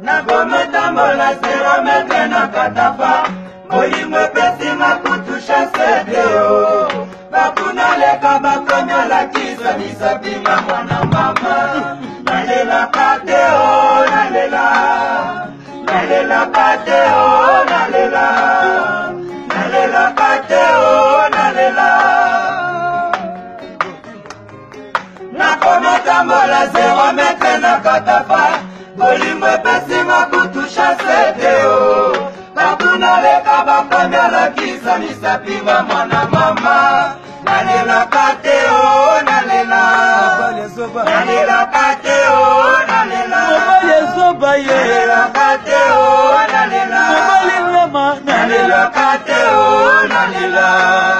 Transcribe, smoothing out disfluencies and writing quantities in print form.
Nakomatambola zero metre na katafa Molimwe pesi makutusha sedeo Bakuna leka bakomya la kisa Nisabima mwana mama Nalela kateo nalela Nalela kateo nalela Nalela kateo nalela Nakomatambola zero metre na katafa Molimwe pesi makutusha sedeo Bakuna leka bakomya la kisa Nisabima mwana mama Nalela kateo nalela Nalela kateo nalela Nalela kateo nalela Nalela kateo nalela